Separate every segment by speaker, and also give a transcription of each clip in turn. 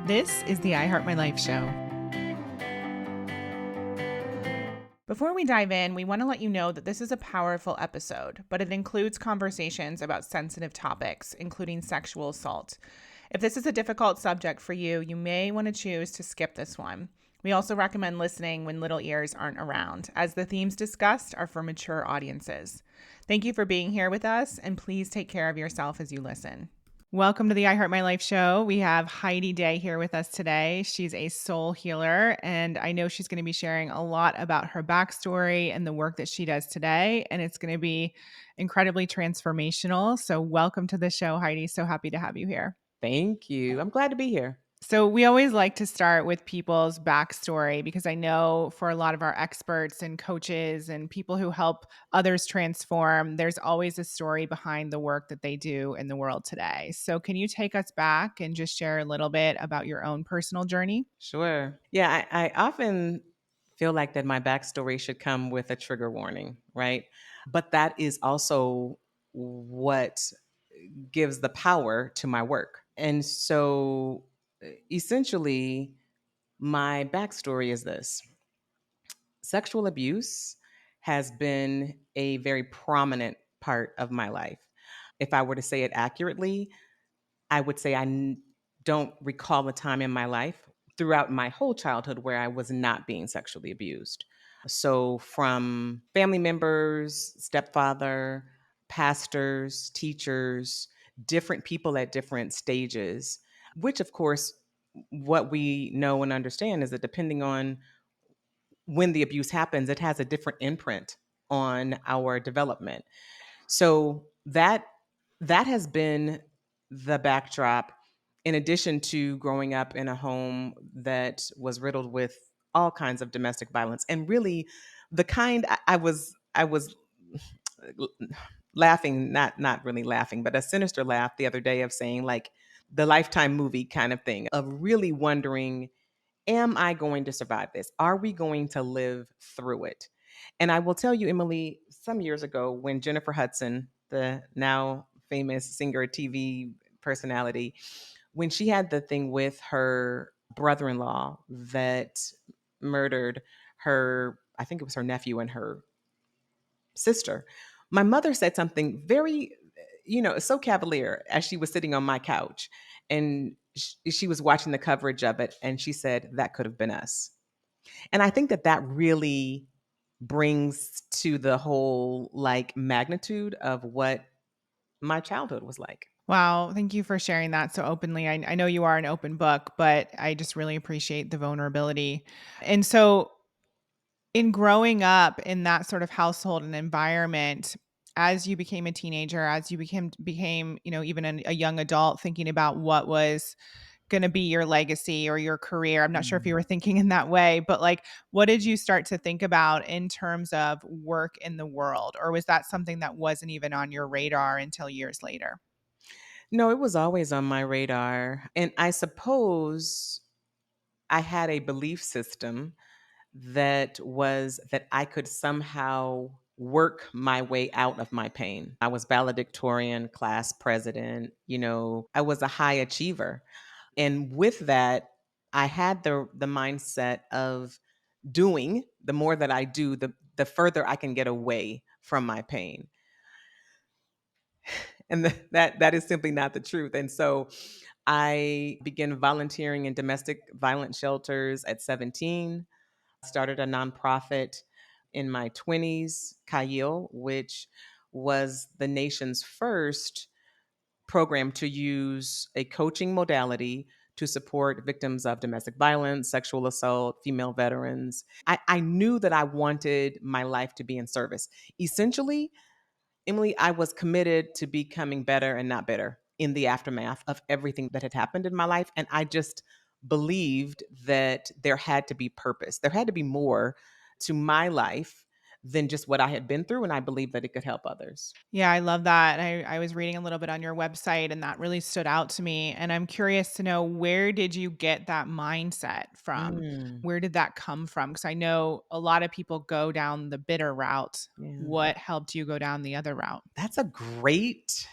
Speaker 1: This is the I Heart My Life show. Before we dive in, we want to let you know that this is a powerful episode, but it includes conversations about sensitive topics, including sexual assault. If this is a difficult subject for you, you may want to choose to skip this one. We also recommend listening when little ears aren't around, as the themes discussed are for mature audiences. Thank you for being here with us, and please take care of yourself as you listen. Welcome to the I Heart My Life show. We have Heidi Day here with us today. She's a soul healer, and I know she's going to be sharing a lot about her backstory and the work that she does today. And it's going to be incredibly transformational. So, welcome to the show, Heidi. So happy to have you here.
Speaker 2: Thank you. I'm glad to be here.
Speaker 1: So, we always like to start with people's backstory because I know for a lot of our experts and coaches and people who help others transform, there's always a story behind the work that they do in the world today. So, can you take us back and just share a little bit about your own personal journey?
Speaker 2: Sure. Yeah, I often feel like that my backstory should come with a trigger warning, right? But that is also what gives the power to my work. And so essentially, my backstory is this: sexual abuse has been a very prominent part of my life. If I were to say it accurately, I would say don't recall a time in my life throughout my whole childhood where I was not being sexually abused. So, from family members, stepfather, pastors, teachers, different people at different stages, which, of course, what we know and understand is that depending on when the abuse happens, it has a different imprint on our development. So that has been the backdrop, in addition to growing up in a home that was riddled with all kinds of domestic violence, and really the kind I was laughing, not really laughing, but a sinister laugh the other day of saying like the Lifetime movie kind of thing of really wondering, am I going to survive this? Are we going to live through it? And I will tell you, Emily, some years ago when Jennifer Hudson, the now famous singer, TV personality, when she had the thing with her brother in law that murdered her, I think it was her nephew and her sister, my mother said something very, so cavalier as she was sitting on my couch. And she was watching the coverage of it. And she said, that could have been us. And I think that that really brings to the whole like magnitude of what my childhood was like.
Speaker 1: Wow. Thank you for sharing that so openly. I know you are an open book, but I just really appreciate the vulnerability. And so, in growing up in that sort of household and environment, as you became a teenager, as you became, even a young adult thinking about what was going to be your legacy or your career. I'm not sure if you
Speaker 2: Mm.
Speaker 1: were thinking in that way, but like what did you start to think about in terms of work in the world, or was that something that wasn't even on your radar until years later?
Speaker 2: No, it was always on my radar. And I suppose I had a belief system that was that I could somehow work my way out of my pain. I was valedictorian, class president, I was a high achiever. And with that, I had the mindset of doing, the more that I do, the further I can get away from my pain. And that is simply not the truth. And so I began volunteering in domestic violence shelters at 17, started a nonprofit in my 20s, Kyle, which was the nation's first program to use a coaching modality to support victims of domestic violence, sexual assault, female veterans. I knew that I wanted my life to be in service. Essentially, Emily, I was committed to becoming better and not bitter in the aftermath of everything that had happened in my life. And I just believed that there had to be purpose. There had to be more to my life than just what I had been through. And I believed that it could help others.
Speaker 1: Yeah, I love that. I was reading a little bit on your website and that really stood out to me. And I'm curious to know, where did you get that mindset from?
Speaker 2: Mm,
Speaker 1: Where did that come from? Because I know a lot of people go down the bitter route.
Speaker 2: yeah.
Speaker 1: What helped you go down the other route?
Speaker 2: That's a great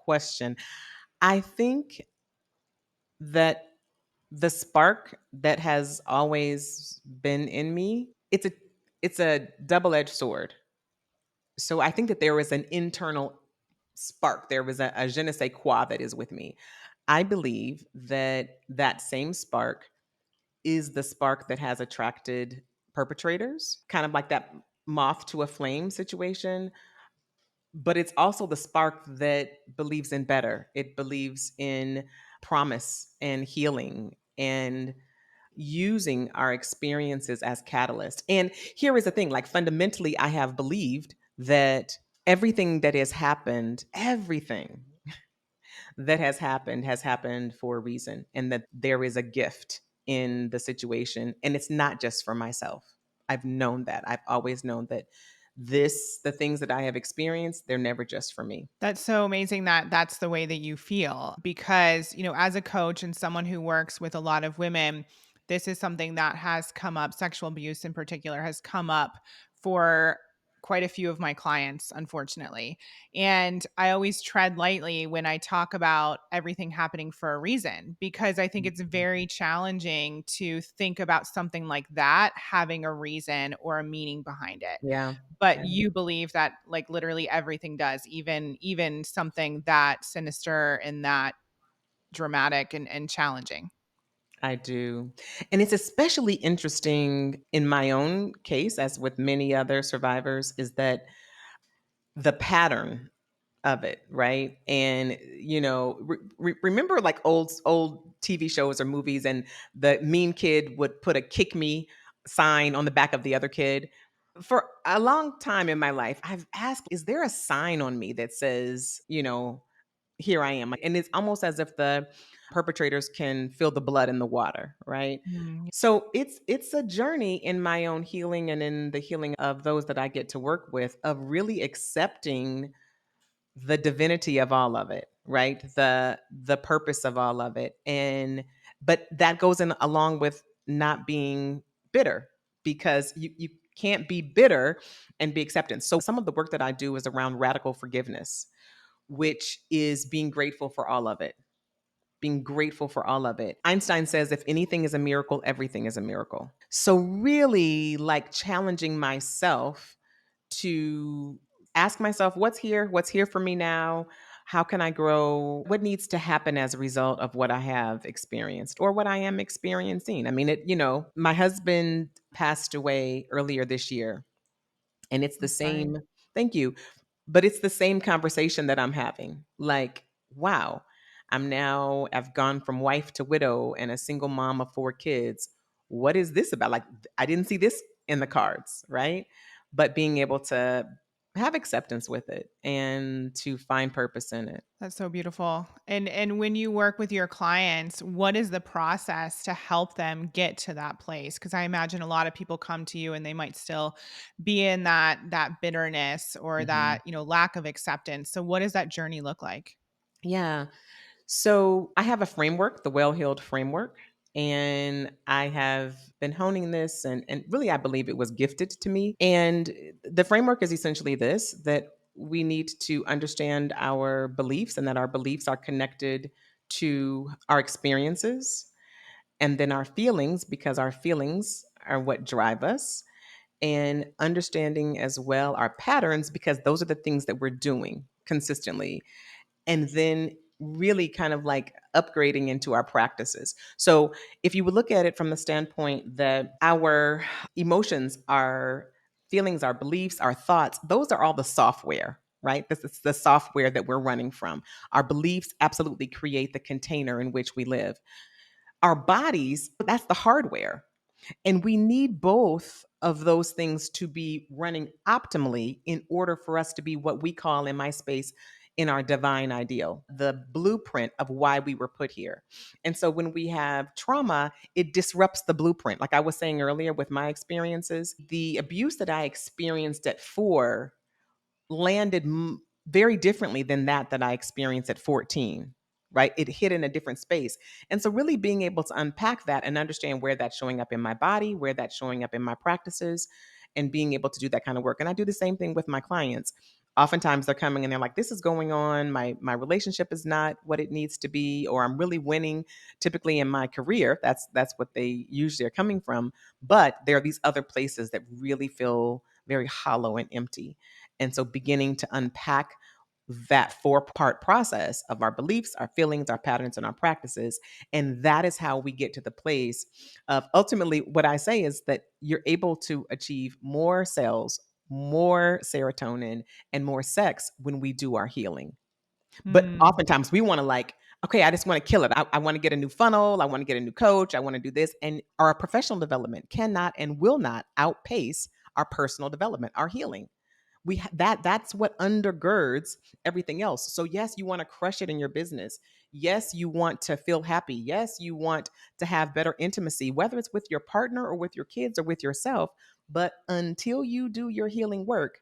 Speaker 2: question. I think that The spark that has always been in me, it's a double-edged sword. So I think that there is an internal spark. There was a je ne sais quoi that is with me. I believe that that same spark is the spark that has attracted perpetrators, kind of like that moth to a flame situation. But it's also the spark that believes in better. It believes in promise and healing and using our experiences as catalyst. And here is the thing, like fundamentally, I have believed that everything that everything that has happened for a reason, and that there is a gift in the situation. And it's not just for myself. I've known that. I've always known that the things that I have experienced, they're never just for me.
Speaker 1: That's so amazing that that's the way that you feel because, as a coach and someone who works with a lot of women, this is something that has come up. Sexual abuse in particular has come up for quite a few of my clients, unfortunately. And I always tread lightly when I talk about everything happening for a reason because I think it's
Speaker 2: Mhm.
Speaker 1: very challenging to think about something like that having a reason or a meaning behind it.
Speaker 2: Yeah.
Speaker 1: But
Speaker 2: Yeah.
Speaker 1: you believe that, like, literally everything does, even something that sinister and that dramatic and challenging.
Speaker 2: I do. And it's especially interesting in my own case, as with many other survivors, is that the pattern of it, right? And remember like old TV shows or movies, and the mean kid would put a "kick me" sign on the back of the other kid. For a long time in my life, I've asked, is there a sign on me that says, here I am? And it's almost as if the perpetrators can feel the blood in the water, right?
Speaker 1: Mm,
Speaker 2: So it's a journey in my own healing and in the healing of those that I get to work with, of really accepting the divinity of all of it, right? The purpose of all of it. And but that goes in along with not being bitter, because you can't be bitter and be acceptance. So some of the work that I do is around radical forgiveness, which is being grateful for all of it. Being grateful for all of it. Einstein says if anything is a miracle, everything is a miracle. So really like challenging myself to ask myself, what's here for me now? How can I grow? What needs to happen as a result of what I have experienced or what I am experiencing? I mean, my husband passed away earlier this year, and it's the
Speaker 1: I'm sorry.
Speaker 2: same, thank you, but it's the same conversation that I'm having. Like, wow, I've gone from wife to widow and a single mom of 4 kids. What is this about? Like, I didn't see this in the cards, right? But being able to have acceptance with it and to find purpose in it.
Speaker 1: That's so beautiful. And when you work with your clients, what is the process to help them get to that place? Because I imagine a lot of people come to you and they might still be in that bitterness or
Speaker 2: Mhm.
Speaker 1: that, lack of acceptance. So what does that journey look like?
Speaker 2: Yeah. So I have a framework, the Well Healed framework, and I have been honing this, and really I believe it was gifted to me. And the framework is essentially this, that we need to understand our beliefs, and that our beliefs are connected to our experiences and then our feelings, because our feelings are what drive us, and understanding as well our patterns, because those are the things that we're doing consistently, and then really kind of like upgrading into our practices. So, if you would look at it from the standpoint that our emotions, our feelings, our beliefs, our thoughts, those are all the software, right? This is the software that we're running from. Our beliefs absolutely create the container in which we live. Our bodies, that's the hardware. And we need both of those things to be running optimally in order for us to be what we call in my space in our divine ideal, the blueprint of why we were put here. And so when we have trauma, it disrupts the blueprint. Like I was saying earlier with my experiences, the abuse that I experienced at 4 landed very differently than that I experienced at 14, right? It hit in a different space. And so really being able to unpack that and understand where that's showing up in my body, where that's showing up in my practices, and being able to do that kind of work. And I do the same thing with my clients. Oftentimes they're coming and they're like, this is going on, my relationship is not what it needs to be, or I'm really winning typically in my career. That's what they usually are coming from. But there are these other places that really feel very hollow and empty. And so beginning to unpack that four-part process of our beliefs, our feelings, our patterns, and our practices. And that is how we get to the place of, ultimately, what I say is that you're able to achieve more cells, more serotonin, and more sex when we do our healing. But
Speaker 1: Hmm.
Speaker 2: oftentimes we want to, like, okay, I just want to kill it. I want to get a new funnel. I want to get a new coach. I want to do this. And our professional development cannot and will not outpace our personal development, our healing. That's what undergirds everything else. So yes, you want to crush it in your business. Yes, you want to feel happy. Yes, you want to have better intimacy, whether it's with your partner or with your kids or with yourself. But until you do your healing work,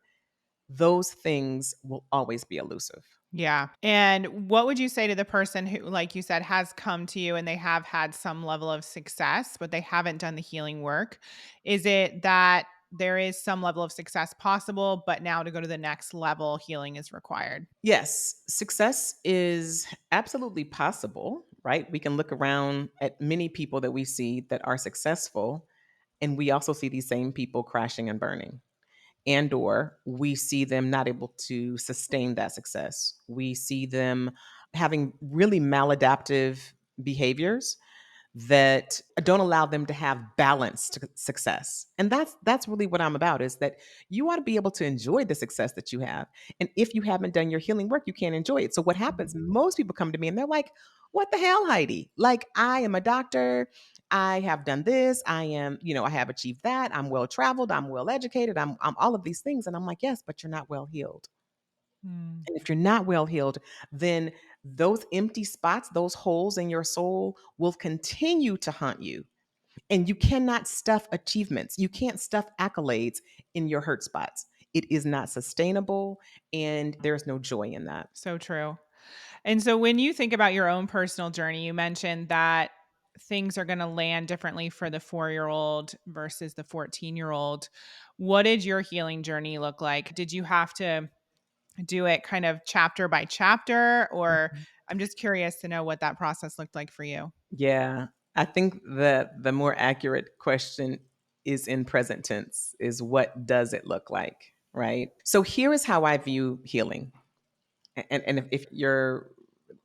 Speaker 2: those things will always be elusive.
Speaker 1: Yeah. And what would you say to the person who, like you said, has come to you and they have had some level of success, but they haven't done the healing work? Is it that there is some level of success possible, but now to go to the next level, healing is required?
Speaker 2: Yes, success is absolutely possible, right? We can look around at many people that we see that are successful, and we also see these same people crashing and burning. And or we see them not able to sustain that success. We see them having really maladaptive behaviors that don't allow them to have balanced success. And that's really what I'm about, is that you ought to be able to enjoy the success that you have. And if you haven't done your healing work, you can't enjoy it. So what happens,
Speaker 1: Mhm.
Speaker 2: most people come to me and they're like, what the hell, Heidi? Like, I am a doctor. I have done this. I am, I have achieved that. I'm well traveled. I'm well educated. I'm all of these things. And I'm like, yes, but you're not well healed.
Speaker 1: Mm.
Speaker 2: And if you're not well healed, then those empty spots, those holes in your soul will continue to haunt you. And you cannot stuff achievements. You can't stuff accolades in your hurt spots. It is not sustainable, and there's no joy in that.
Speaker 1: So true. And so when you think about your own personal journey, you mentioned that things are going to land differently for the 4-year-old versus the 14-year-old. What did your healing journey look like? Did you have to do it kind of chapter by chapter, or I'm just curious to know what that process looked like for you?
Speaker 2: Yeah, I think that the more accurate question is in present tense, is what does it look like, right? So here is how I view healing. And if your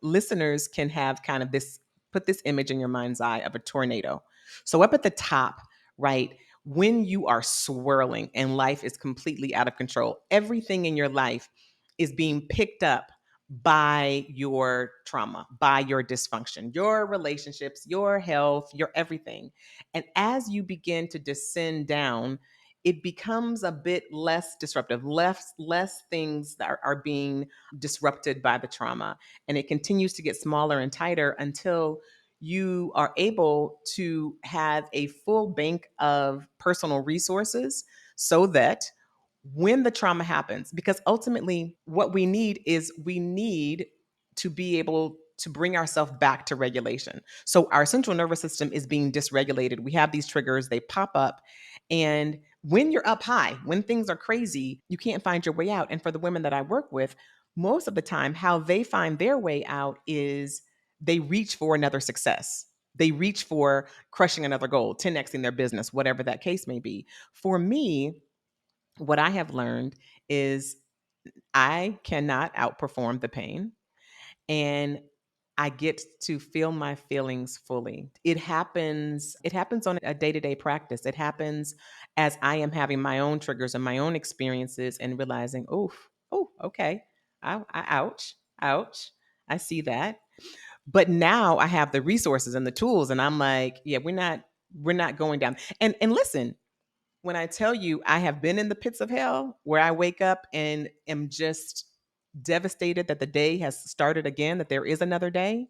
Speaker 2: listeners can have kind of this, put this image in your mind's eye of a tornado. So up at the top, right, when you are swirling and life is completely out of control, everything in your life is being picked up by your trauma, by your dysfunction, your relationships, your health, your everything. And as you begin to descend down, it becomes a bit less disruptive, less things that are being disrupted by the trauma. And it continues to get smaller and tighter until you are able to have a full bank of personal resources, so that when the trauma happens, because ultimately what we need to be able to bring ourselves back to regulation. So our central nervous system is being dysregulated. We have these triggers, they pop up. And when you're up high, when things are crazy, you can't find your way out. And for the women that I work with, most of the time, how they find their way out is they reach for another success. They reach for crushing another goal, 10xing their business, whatever that case may be. For me, what I have learned is I cannot outperform the pain, and I get to feel my feelings fully. It happens on a day-to-day practice. It happens as I am having my own triggers and my own experiences and realizing, oh, okay. Ouch, ouch. I see that. But now I have the resources and the tools, and I'm like, yeah, we're not going down. And listen, when I tell you I have been in the pits of hell where I wake up and am just devastated that the day has started again, that there is another day.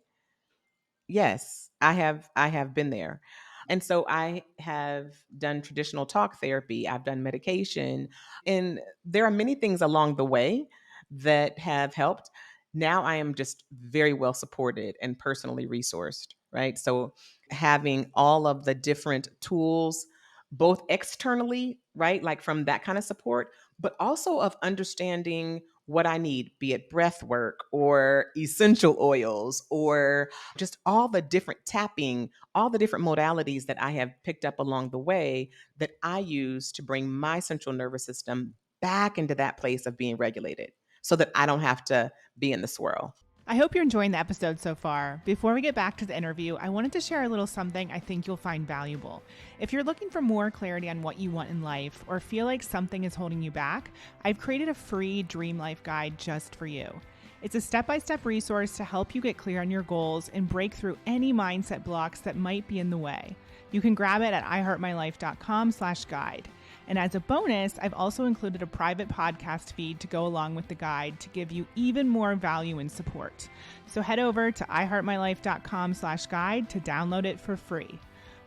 Speaker 2: Yes, I have been there. And so I have done traditional talk therapy, I've done medication, and there are many things along the way that have helped. Now I am just very well supported and personally resourced, right? So having all of the different tools, both externally, right, like from that kind of support, but also of understanding what I need, be it breath work or essential oils or just all the different tapping, all the different modalities that I have picked up along the way that I use to bring my central nervous system back into that place of being regulated so that I don't have to be in the swirl.
Speaker 1: I hope you're enjoying the episode so far. Before we get back to the interview, I wanted to share a little something I think you'll find valuable. If you're looking for more clarity on what you want in life or feel like something is holding you back, I've created a free Dream Life Guide just for you. It's a step-by-step resource to help you get clear on your goals and break through any mindset blocks that might be in the way. You can grab it at iheartmylife.com/guide. And as a bonus, I've also included a private podcast feed to go along with the guide to give you even more value and support. So head over to iheartmylife.com/guide to download it for free.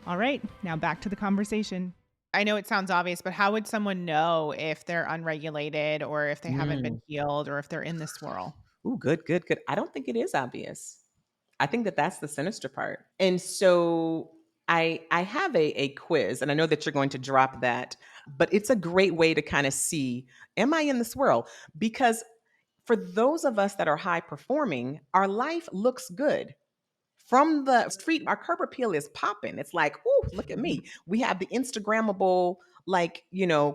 Speaker 1: All right, now back to the conversation. I know it sounds obvious, but how would someone know if they're unregulated or if they haven't been
Speaker 2: Mm.
Speaker 1: healed or if they're in the swirl?
Speaker 2: Ooh, good, good, good. I don't think it is obvious. I think that that's the sinister part. And so I have a quiz, and I know that you're going to drop that, but it's a great way to kind of see, am I in the swirl? Because for those of us that are high performing, our life looks good. From the street, our curb appeal is popping. It's like, ooh, look at me. We have the Instagrammable, like,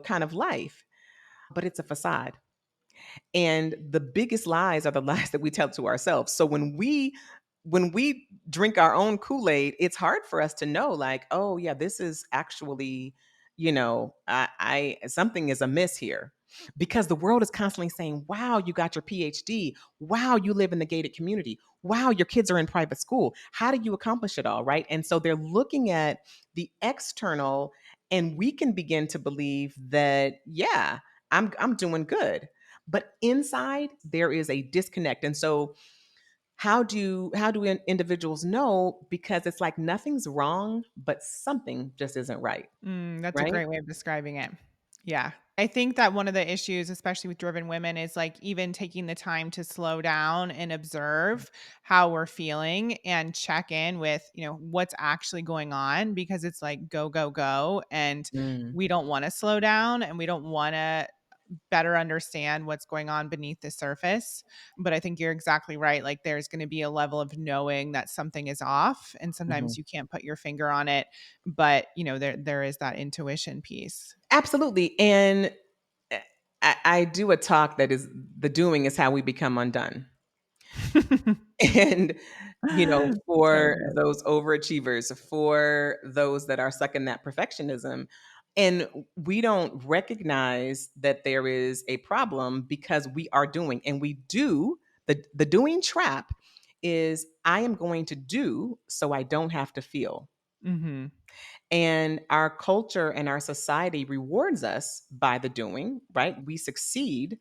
Speaker 2: kind of life, but it's a facade. And the biggest lies are the lies that we tell to ourselves. So when we drink our own Kool-Aid, it's hard for us to know, like, oh yeah, this is actually, I something is amiss here. Because the world is constantly saying, wow, you got your PhD. Wow, you live in the gated community. Wow, your kids are in private school. How did you accomplish it all? Right. And so they're looking at the external, and we can begin to believe that, yeah, I'm doing good. But inside there is a disconnect. And so how do individuals know? Because it's like nothing's wrong, but something just isn't right.
Speaker 1: That's a
Speaker 2: Right.
Speaker 1: great way of describing it. Yeah. I think that one of the issues, especially with driven women, is like even taking the time to slow down and observe how we're feeling and check in with, what's actually going on because it's like go, go, go. And
Speaker 2: Mm,
Speaker 1: we don't want to slow down and we don't want to better understand what's going on beneath the surface. But I think you're exactly right. Like there's going to be a level of knowing that something is off and
Speaker 2: mhm.
Speaker 1: sometimes you can't put your finger on it, but there is that intuition piece.
Speaker 2: Absolutely. And eh, I do a talk that is, the doing is how we become undone. And,
Speaker 1: So
Speaker 2: for
Speaker 1: good.
Speaker 2: those overachievers, for those that are stuck in that perfectionism, and we don't recognize that there is a problem because we are doing, and we do the doing trap is, I am going to do so I don't have to feel.
Speaker 1: Mhm.
Speaker 2: And our culture and our society rewards us by the doing, right? We succeed,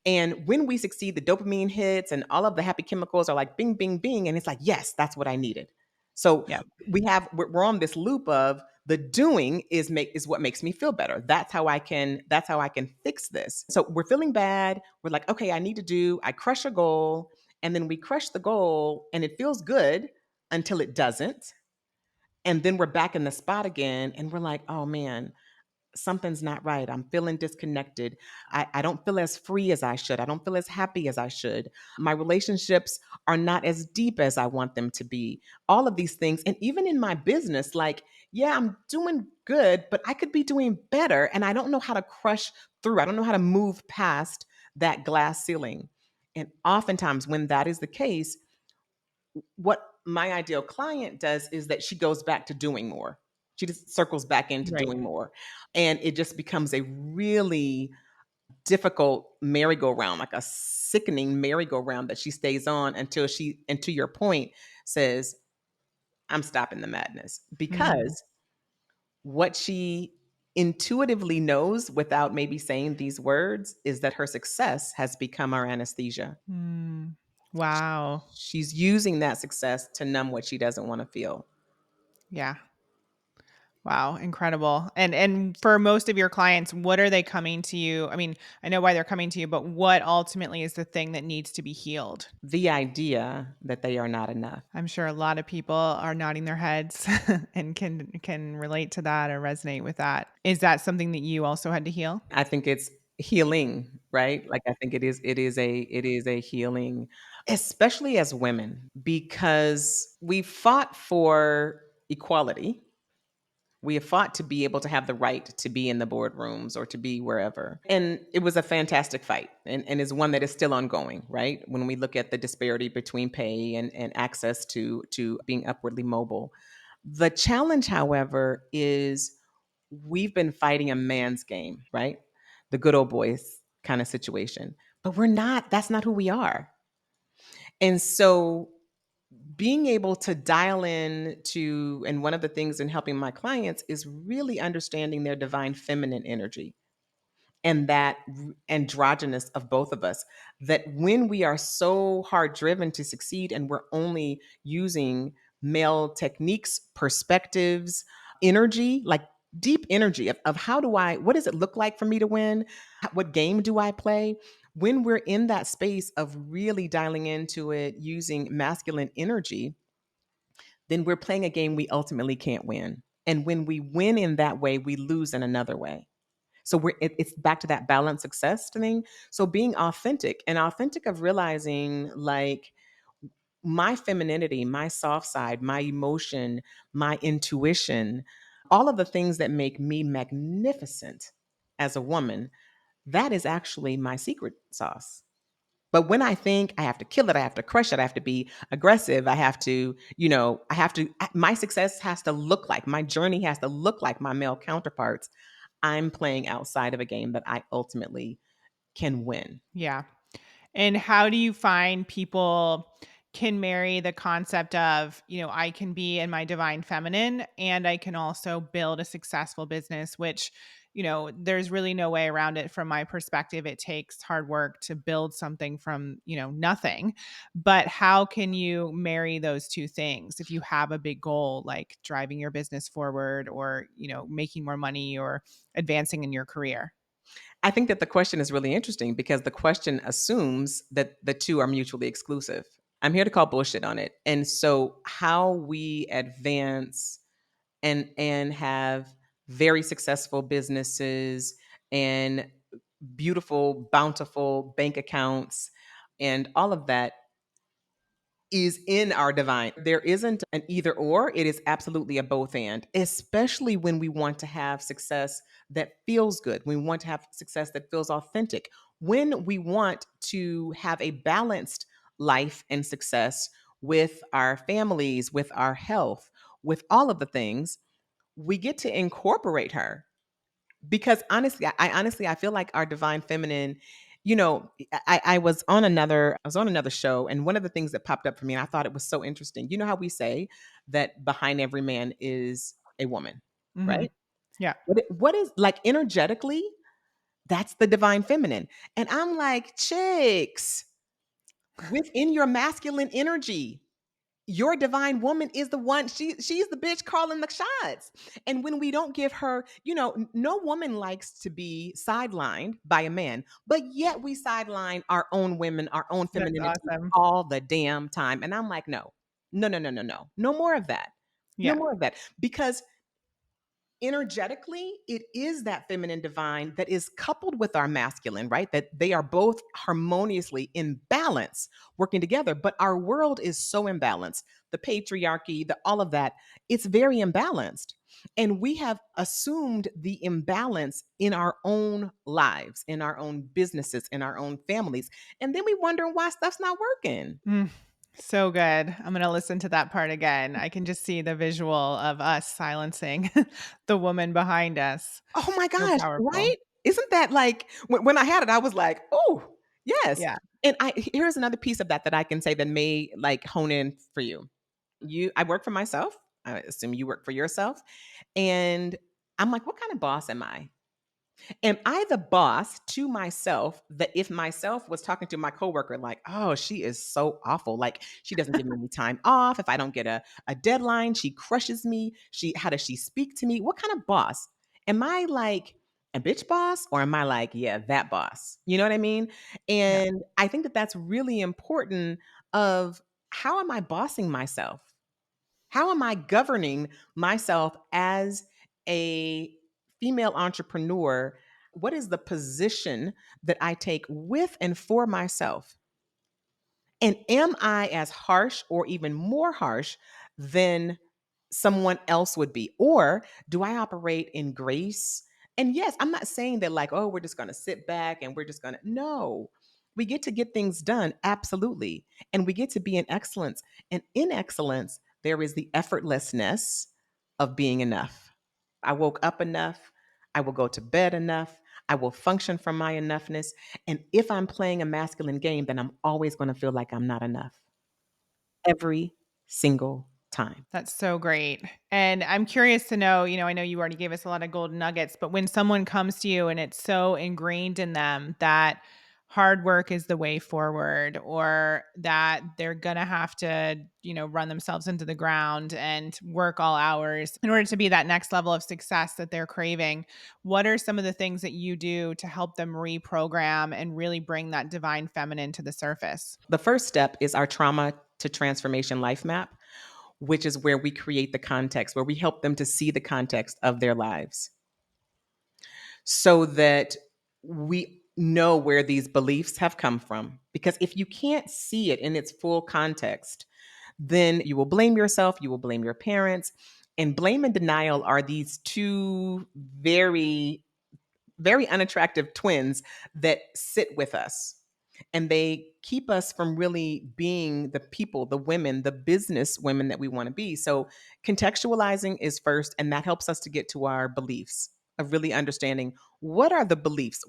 Speaker 2: and when we succeed, the dopamine hits and all of the happy chemicals are like bing, bing, bing. And it's like, yes, that's what I needed. So
Speaker 1: Yep.
Speaker 2: we're on this loop of the doing is what makes me feel better. That's how I can fix this. So we're feeling bad. We're like, okay, I need to do, I crush a goal, and then we crush the goal and it feels good until it doesn't. And then we're back in the spot again and we're like, oh man, something's not right. I'm feeling disconnected. I don't feel as free as I should. I don't feel as happy as I should. My relationships are not as deep as I want them to be. All of these things. And even in my business, like, yeah, I'm doing good, but I could be doing better. And I don't know how to crush through. I don't know how to move past that glass ceiling. And oftentimes, when that is the case, what my ideal client does is that she goes back to doing more. She just circles back into
Speaker 1: Right.
Speaker 2: doing more. And it just becomes a really difficult merry-go-round, like a sickening merry-go-round that she stays on until she, and to your point, says, I'm stopping the madness.
Speaker 1: Mhm.
Speaker 2: Because what she intuitively knows without maybe saying these words is that her success has become our anesthesia.
Speaker 1: Mm. Wow.
Speaker 2: She's using that success to numb what she doesn't want to feel.
Speaker 1: Yeah. Wow, incredible. And for most of your clients, what are they coming to you? I mean, I know why they're coming to you, but what ultimately is the thing that needs to be healed?
Speaker 2: The idea that they are not enough.
Speaker 1: I'm sure a lot of people are nodding their heads and can relate to that or resonate with that. Is that something that you also had to heal?
Speaker 2: I think it's healing, right? Like I think it is a healing, especially as women, because we fought for equality. We have fought to be able to have the right to be in the boardrooms or to be wherever. And it was a fantastic fight, and is one that is still ongoing, right? When we look at the disparity between pay and access to being upwardly mobile. The challenge, however, is we've been fighting a man's game, right? The good old boys kind of situation. But we're not, that's not who we are. And so being able to dial in to, and one of the things in helping my clients is really understanding their divine feminine energy and that androgynous of both of us, that when we are so hard driven to succeed and we're only using male techniques, perspectives, energy, like deep energy of how do I, what does it look like for me to win, what game do I play, when we're in that space of really dialing into it using masculine energy, then we're playing a game we ultimately can't win. And when we win in that way, we lose in another way. So it's back to that balance success thing. So being authentic, and authentic of realizing like my femininity, my soft side, my emotion, my intuition, all of the things that make me magnificent as a woman, that is actually my secret sauce. But when I think I have to kill it, I have to crush it, I have to be aggressive, I have to, I have to, my success has to look like, my journey has to look like my male counterparts. I'm playing outside of a game that I ultimately can win.
Speaker 1: Yeah. And how do you find people can marry the concept of, I can be in my divine feminine and I can also build a successful business, which, there's really no way around it from my perspective. It takes hard work to build something from, nothing. But how can you marry those two things if you have a big goal like driving your business forward or, making more money or advancing in your career?
Speaker 2: I think that the question is really interesting because the question assumes that the two are mutually exclusive. I'm here to call bullshit on it. And so how we advance and have very successful businesses and beautiful, bountiful bank accounts and all of that is in our divine. There isn't an either or, it is absolutely a both and, especially when we want to have success that feels good. We want to have success that feels authentic. When we want to have a balanced life and success with our families, with our health, with all of the things, we get to incorporate her because honestly, I feel like our divine feminine, I was on another show, and one of the things that popped up for me, and I thought it was so interesting. You know how we say that behind every man is a woman,
Speaker 1: Hmm.
Speaker 2: right?
Speaker 1: Yeah.
Speaker 2: What is like energetically, that's the divine feminine. And I'm like, chicks, within your masculine energy, your divine woman is the one, she's the bitch calling the shots. And when we don't give her, no woman likes to be sidelined by a man, but yet we sideline our own women, our own
Speaker 1: That's
Speaker 2: femininity
Speaker 1: awesome.
Speaker 2: all the damn time. And I'm like, no, no, no, no, no, no, no more of that. No
Speaker 1: Yeah.
Speaker 2: more of that. Because energetically, it is that feminine divine that is coupled with our masculine, right? That they are both harmoniously in balance, working together. But our world is so imbalanced. The patriarchy, the all of that, it's very imbalanced. And we have assumed the imbalance in our own lives, in our own businesses, in our own families. And then we wonder why stuff's not working.
Speaker 1: Mm, so good. I'm gonna listen to that part again. I can just see the visual of us silencing the woman behind us.
Speaker 2: Oh my
Speaker 1: So
Speaker 2: gosh,
Speaker 1: powerful.
Speaker 2: right? Isn't that like when I had it, I was like, "Oh, yes."
Speaker 1: Yeah.
Speaker 2: And here's another piece of that that I can say that may like hone in for you. I work for myself. I assume you work for yourself. And I'm like, what kind of boss am I? Am I the boss to myself that if myself was talking to my coworker, like, oh, she is so awful. Like, she doesn't give me any time off. If I don't get a deadline, she crushes me. How does she speak to me? What kind of boss? Am I like a bitch boss or am I like, yeah, that boss? You know what I mean?
Speaker 1: Yeah.
Speaker 2: And I think that that's really important of how am I bossing myself? How am I governing myself as a female entrepreneur what is the position that I take with and for myself? And am I as harsh or even more harsh than someone else would be? Or do I operate in grace? And yes, I'm not saying that like, oh, we're just going to sit back and we're just going to, no. We get to get things done, absolutely. And we get to be in excellence. And in excellence, there is the effortlessness of being enough. I woke up enough. I will go to bed enough. I will function from my enoughness. And if I'm playing a masculine game, then I'm always going to feel like I'm not enough every single time.
Speaker 1: That's so great. And I'm curious to know, I know you already gave us a lot of golden nuggets, but when someone comes to you and it's so ingrained in them that hard work is the way forward, or that they're going to have to, run themselves into the ground and work all hours in order to be that next level of success that they're craving, what are some of the things that you do to help them reprogram and really bring that divine feminine to the surface?
Speaker 2: The first step is our trauma to transformation life map, which is where we create the context, where we help them to see the context of their lives so that we know where these beliefs have come from. Because if you can't see it in its full context, then you will blame yourself, you will blame your parents. And blame and denial are these two very unattractive twins that sit with us. And they keep us from really being the people, the women, the business women that we want to be. So, contextualizing is first, and that helps us to get to our beliefs of really understanding what are the beliefs?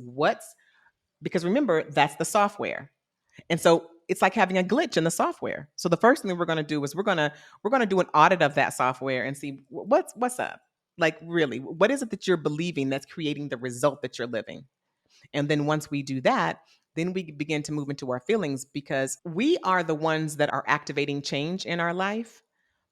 Speaker 2: Because remember, that's the software. And so it's like having a glitch in the software. So the first thing that we're going to do is we're going to do an audit of that software and see what's up. Like really, what is it that you're believing that's creating the result that you're living? And then once we do that, then we begin to move into our feelings because we are the ones that are activating change in our life.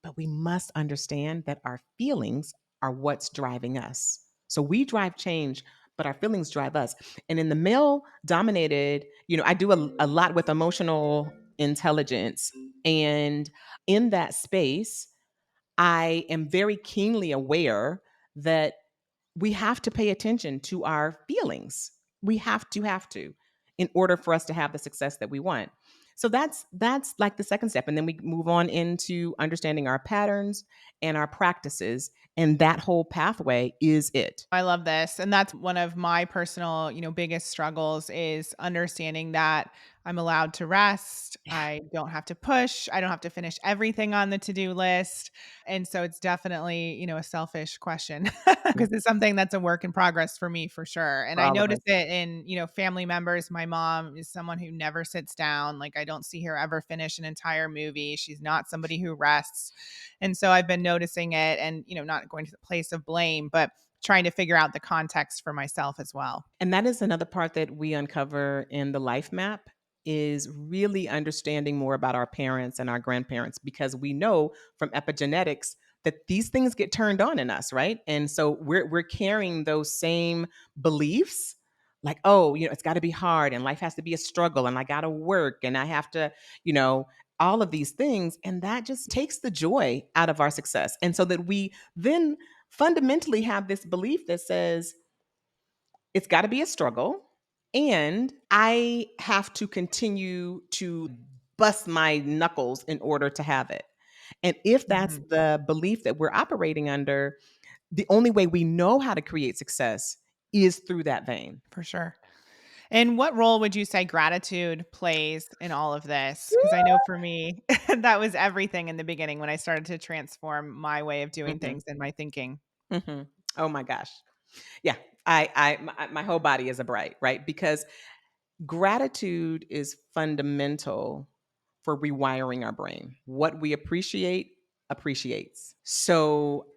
Speaker 2: But we must understand that our feelings are what's driving us. So we drive change, but our feelings drive us. And in the male dominated, I do a lot with emotional intelligence. And in that space, I am very keenly aware that we have to pay attention to our feelings. We have to in order for us to have the success that we want. So that's like the second step, and then we move on into understanding our patterns and our practices, and that whole pathway is it.
Speaker 1: I love this. And that's one of my personal, biggest struggles is understanding that I'm allowed to rest. I don't have to push. I don't have to finish everything on the to-do list. And so it's definitely, a selfish question
Speaker 2: Yeah,
Speaker 1: because it's something that's a work in progress for me for sure. And
Speaker 2: for
Speaker 1: I
Speaker 2: all of us.
Speaker 1: notice it in, family members. My mom is someone who never sits down. Like I don't see her ever finish an entire movie. She's not somebody who rests. And so I've been noticing it and, not going to the place of blame, but trying to figure out the context for myself as well.
Speaker 2: And that is another part that we uncover in the life map is really understanding more about our parents and our grandparents because we know from epigenetics that these things get turned on in us, right? And so we're carrying those same beliefs like, oh, it's got to be hard and life has to be a struggle and I got to work and I have to, you know, all of these things and that just takes the joy out of our success. And so that we then fundamentally have this belief that says it's got to be a struggle. And I have to continue to bust my knuckles in order to have it. And if that's
Speaker 1: Mhm.
Speaker 2: the belief that we're operating under, the only way we know how to create success is through that vein.
Speaker 1: For sure. And what role would you say gratitude plays in all of this? Because I know for me, that was everything in the beginning when I started to transform my way of doing
Speaker 2: Hmm.
Speaker 1: things and my thinking.
Speaker 2: Hmm. Oh my gosh. Yeah. My whole body is a bright, right? Because gratitude is fundamental for rewiring our brain. What we appreciate appreciates. So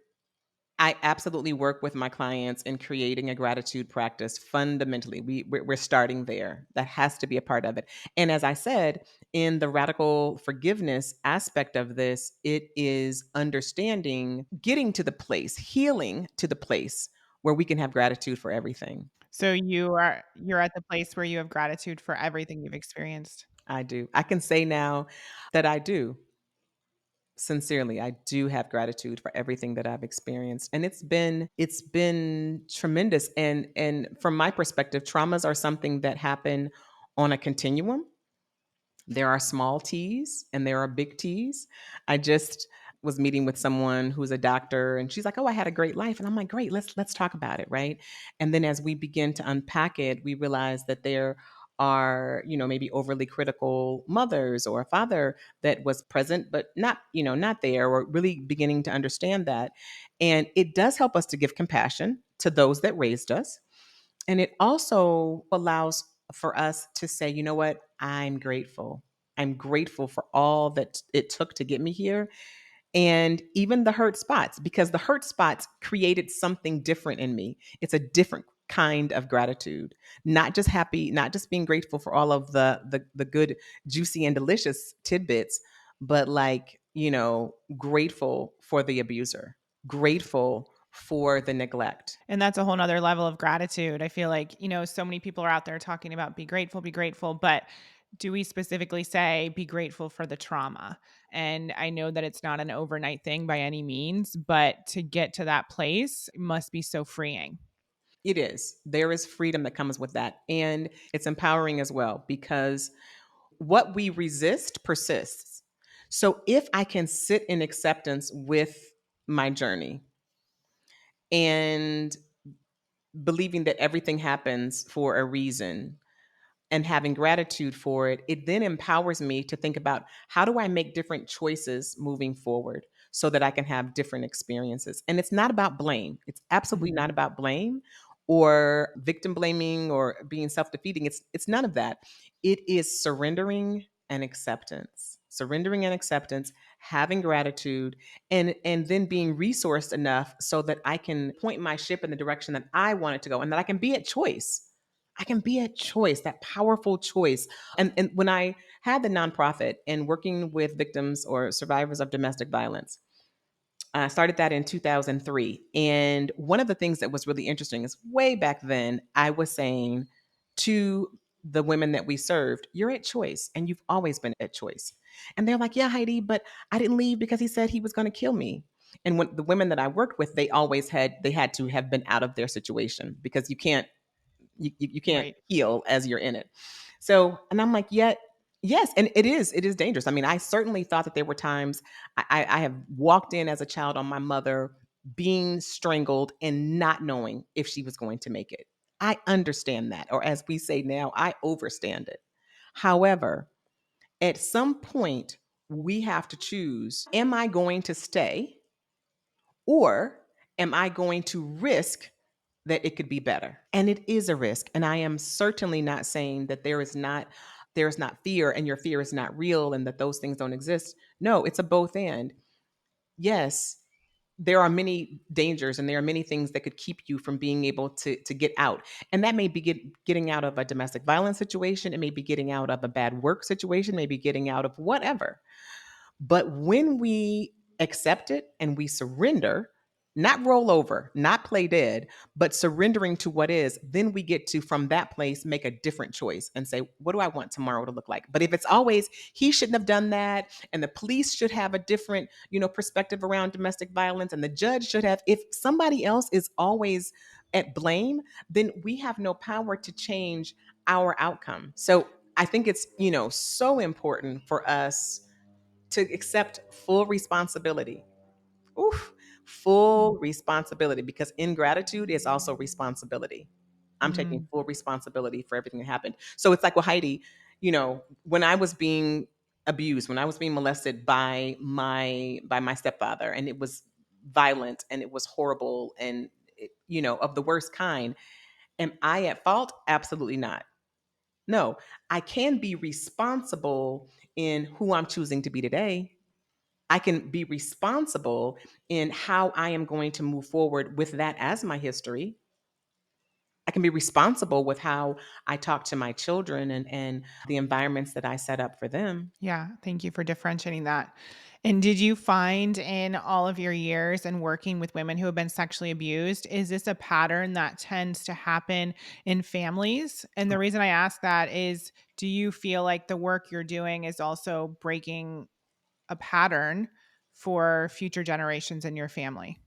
Speaker 2: I absolutely work with my clients in creating a gratitude practice fundamentally. We're starting there. That has to be a part of it. And as I said, in the radical forgiveness aspect of this, it is understanding, getting to the place, healing to the place where we can have gratitude for everything.
Speaker 1: So you're at the place where you have gratitude for everything you've experienced.
Speaker 2: I do. I can say now that I do. Sincerely, I do have gratitude for everything that I've experienced, and it's been tremendous. And from my perspective, traumas are something that happen on a continuum. There are small T's and there are big T's. I just was meeting with someone who's a doctor, and she's like, "Oh, I had a great life." And I'm like, "Great, let's talk about it, right?" And then as we begin to unpack it, we realize that there are, maybe overly critical mothers or a father that was present but not, not there, or really beginning to understand that. And it does help us to give compassion to those that raised us, and it also allows for us to say, you know what? I'm grateful. I'm grateful for all that it took to get me here. And even the hurt spots, because the hurt spots created something different in me. It's a different kind of gratitude. Not just happy, not just being grateful for all of the good, juicy and delicious tidbits, but like, grateful for the abuser, grateful for the neglect.
Speaker 1: And that's a whole nother level of gratitude. I feel like, so many people are out there talking about be grateful, but do we specifically say be grateful for the trauma? And I know that it's not an overnight thing by any means, but to get to that place must be so freeing.
Speaker 2: It is. There is freedom that comes with that. And it's empowering as well, because what we resist persists. So if I can sit in acceptance with my journey and believing that everything happens for a reason, and having gratitude for it, it then empowers me to think about, how do I make different choices moving forward so that I can have different experiences. And it's not about blame. It's absolutely
Speaker 1: Mhm.
Speaker 2: not about blame or victim blaming or being self-defeating. It's none of that. It is surrendering and acceptance. Surrendering and acceptance, having gratitude, and then being resourced enough so that I can point my ship in the direction that I want it to go, and that I can be at choice. I can be a choice, that powerful choice. And when I had the nonprofit and working with victims or survivors of domestic violence, I started that in 2003. And one of the things that was really interesting is, way back then, I was saying to the women that we served, "You're at choice, and you've always been at choice." And they're like, "Yeah, Heidi, but I didn't leave because he said he was going to kill me." And when the women that I worked with, they had to have been out of their situation, because you can't
Speaker 1: Right.
Speaker 2: heal as you're in it. So, and I'm like, yet, yes, and it is dangerous. I mean, I certainly thought that there were times I have walked in as a child on my mother being strangled and not knowing if she was going to make it. I understand that, or as we say now, I overstand it. However, at some point, we have to choose: am I going to stay, or am I going to risk that it could be better? And it is a risk. And I am certainly not saying that there is not fear and your fear is not real and that those things don't exist. No, it's a both and. Yes, there are many dangers and there are many things that could keep you from being able to get out. And that may be getting out of a domestic violence situation, it may be getting out of a bad work situation, maybe getting out of whatever. But when we accept it and we surrender, not roll over, not play dead, but surrendering to what is, then we get to, from that place, make a different choice and say, what do I want tomorrow to look like? But if it's always, he shouldn't have done that, and the police should have a different, perspective around domestic violence, and the judge should have, if somebody else is always at blame, then we have no power to change our outcome. So I think it's, so important for us to accept full responsibility. Oof, full
Speaker 1: Mm.
Speaker 2: responsibility, because ingratitude is also responsibility. I'm taking
Speaker 1: Mm.
Speaker 2: full responsibility for everything that happened. So it's like, well, Heidi, when I was being abused, when I was being molested by my stepfather, and it was violent and it was horrible, and of the worst kind, am I at fault? Absolutely not. No, I can be responsible in who I'm choosing to be today. I can be responsible in how I am going to move forward with that as my history. I can be responsible with how I talk to my children, and the environments that I set up for them.
Speaker 1: Yeah, thank you for differentiating that. And did you find in all of your years and working with women who have been sexually abused, is this a pattern that tends to happen in families? And the reason I ask that is, do you feel like the work you're doing is also breaking a pattern for future generations in your family?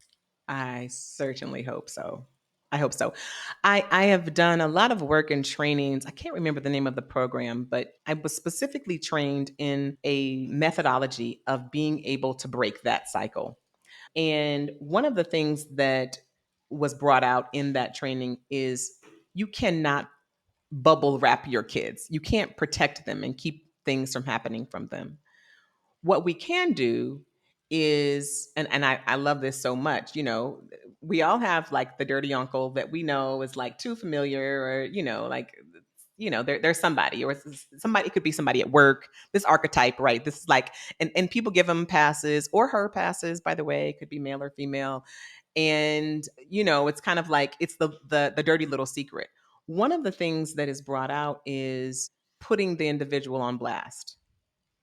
Speaker 2: I certainly hope so. I hope so. I have done a lot of work and trainings. I can't remember the name of the program, but I was specifically trained in a methodology of being able to break that cycle. And one of the things that was brought out in that training is you cannot bubble wrap your kids. You can't protect them and keep things from happening from them. What we can do is, and I love this so much, we all have like the dirty uncle that we know is like too familiar, or, like, there's somebody, or somebody, it could be somebody at work, this archetype, right? This is like, and people give them passes, or her passes, by the way, it could be male or female. And, it's kind of like, it's the dirty little secret. One of the things that is brought out is putting the individual on blast.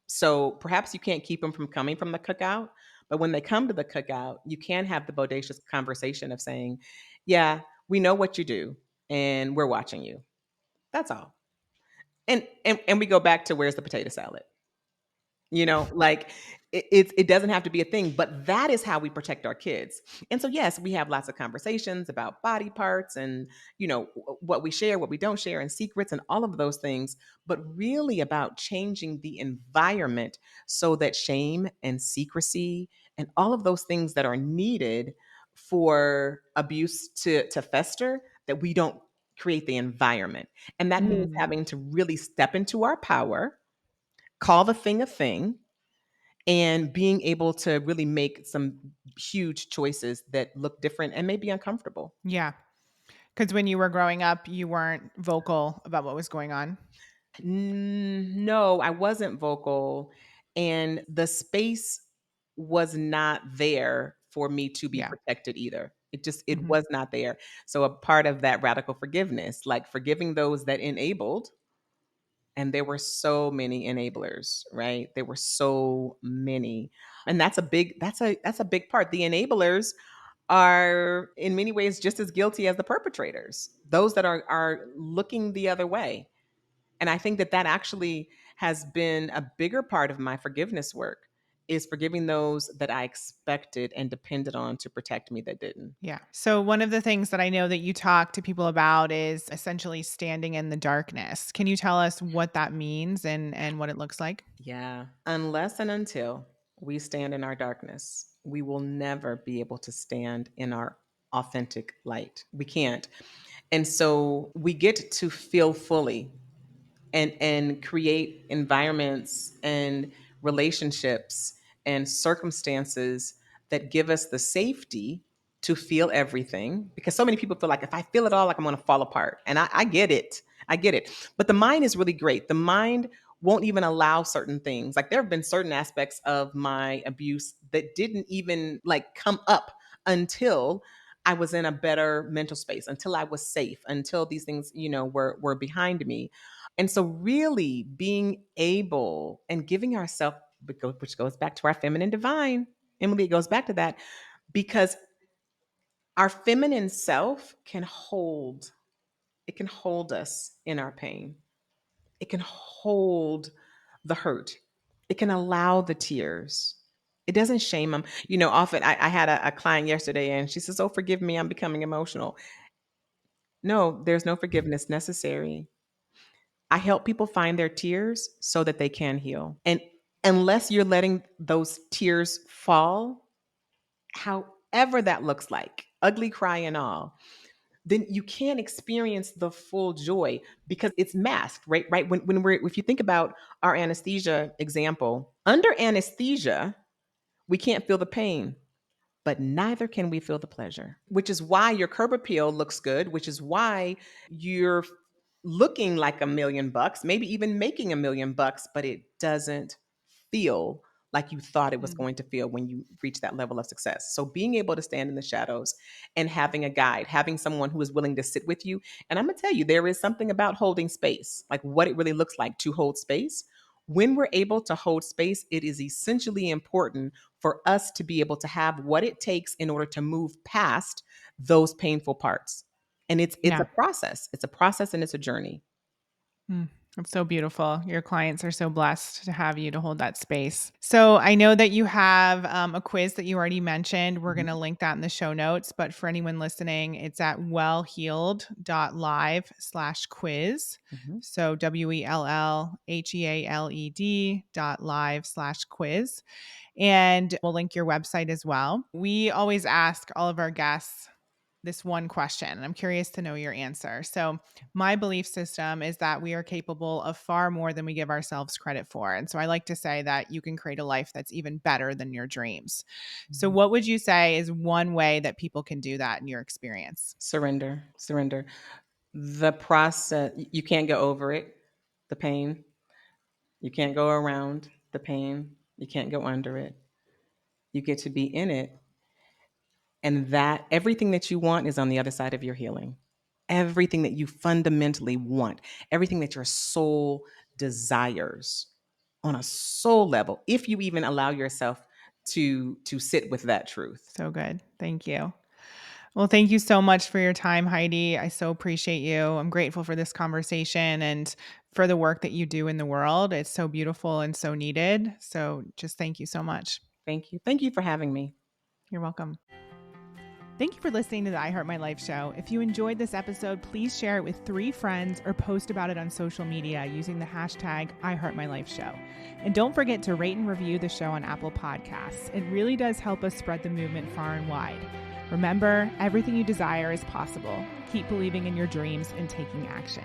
Speaker 2: So perhaps you can't keep them from coming from the cookout, but when they come to the cookout, you can have the bodacious conversation of saying, "Yeah, we know what you do, and we're watching you." That's all. And we go back to, where's the potato salad? Like, it doesn't have to be a thing, but that is how we protect our kids. And so, yes, we have lots of conversations about body parts, and what we share, what we don't share, and secrets, and all of those things, but really about changing the environment so that shame and secrecy and all of those things that are needed for abuse to fester, that we don't create the environment. And that means
Speaker 1: Mm,
Speaker 2: having to really step into our power, call the thing a thing, and being able to really make some huge choices that look different and may be uncomfortable.
Speaker 1: yeah. Because when you were growing up, you weren't vocal about what was going on?
Speaker 2: No, I wasn't vocal, and the space was not there for me to be
Speaker 1: Yeah.
Speaker 2: protected either. It
Speaker 1: Mhm.
Speaker 2: was not there. So a part of that radical forgiveness, like forgiving those that enabled, and there were so many enablers, right? There were so many. And that's a big part. The enablers are in many ways just as guilty as the perpetrators, those that are looking the other way. And I think that that actually has been a bigger part of my forgiveness work, is forgiving those that I expected and depended on to protect me that didn't.
Speaker 1: Yeah. So one of the things that I know that you talk to people about is essentially standing in the darkness. Can you tell us what that means and what it looks like?
Speaker 2: Yeah. Unless and until we stand in our darkness, we will never be able to stand in our authentic light. We can't. And so we get to feel fully and create environments and relationships and circumstances that give us the safety to feel everything, because so many people feel like, if I feel it all, like I'm going to fall apart. And I get it. I get it. But the mind is really great. The mind won't even allow certain things. Like, there have been certain aspects of my abuse that didn't even like come up until I was in a better mental space, until I was safe, until these things, were behind me. And so, really being able and giving ourselves, which goes back to our feminine divine, Emily, it goes back to that, because our feminine self it can hold us in our pain. It can hold the hurt. It can allow the tears. It doesn't shame them. Often I had a client yesterday, and she says, "Oh, forgive me, I'm becoming emotional." No, there's no forgiveness necessary. I help people find their tears so that they can heal. And unless you're letting those tears fall, however that looks like, ugly cry and all, then you can't experience the full joy, because it's masked, right? Right. If you think about our anesthesia example, under anesthesia, we can't feel the pain, but neither can we feel the pleasure, which is why your curb appeal looks good, which is why you're looking like $1 million, maybe even making $1 million, but it doesn't feel like you thought it was
Speaker 1: Mm.
Speaker 2: going to feel when you reach that level of success. So being able to stand in the shadows and having a guide, having someone who is willing to sit with you. And I'm going to tell you, there is something about holding space, like what it really looks like to hold space. When we're able to hold space, it is essentially important for us to be able to have what it takes in order to move past those painful parts. And it's a
Speaker 1: Yeah.
Speaker 2: process. It's a process, and it's a journey.
Speaker 1: Mm. It's so beautiful. Your clients are so blessed to have you to hold that space. So I know that you have a quiz that you already mentioned. We're going to
Speaker 2: Mhm.
Speaker 1: link that in the show notes. But for anyone listening, it's at wellhealed.live/quiz.
Speaker 2: Mhm.
Speaker 1: So WELLHEALED.live/quiz. And we'll link your website as well. We always ask all of our guests this one question, and I'm curious to know your answer. So, my belief system is that we are capable of far more than we give ourselves credit for. And so, I like to say that you can create a life that's even better than your dreams. So,
Speaker 2: Mhm.
Speaker 1: what would you say is one way that people can do that in your experience?
Speaker 2: Surrender, surrender. The process, you can't go over it, the pain. You can't go around the pain. You can't go under it. You get to be in it. And that everything that you want is on the other side of your healing. Everything that you fundamentally want, everything that your soul desires on a soul level, if you even allow yourself to sit with that truth.
Speaker 1: So good. Thank you. Well, thank you so much for your time, Heidi. I so appreciate you. I'm grateful for this conversation and for the work that you do in the world. It's so beautiful and so needed. So just thank you so much.
Speaker 2: Thank you. Thank you for having me.
Speaker 1: You're welcome. Thank you for listening to the I Heart My Life show. If you enjoyed this episode, please share it with 3 friends or post about it on social media using the hashtag I Heart My Life show. And don't forget to rate and review the show on Apple Podcasts. It really does help us spread the movement far and wide. Remember, everything you desire is possible. Keep believing in your dreams and taking action.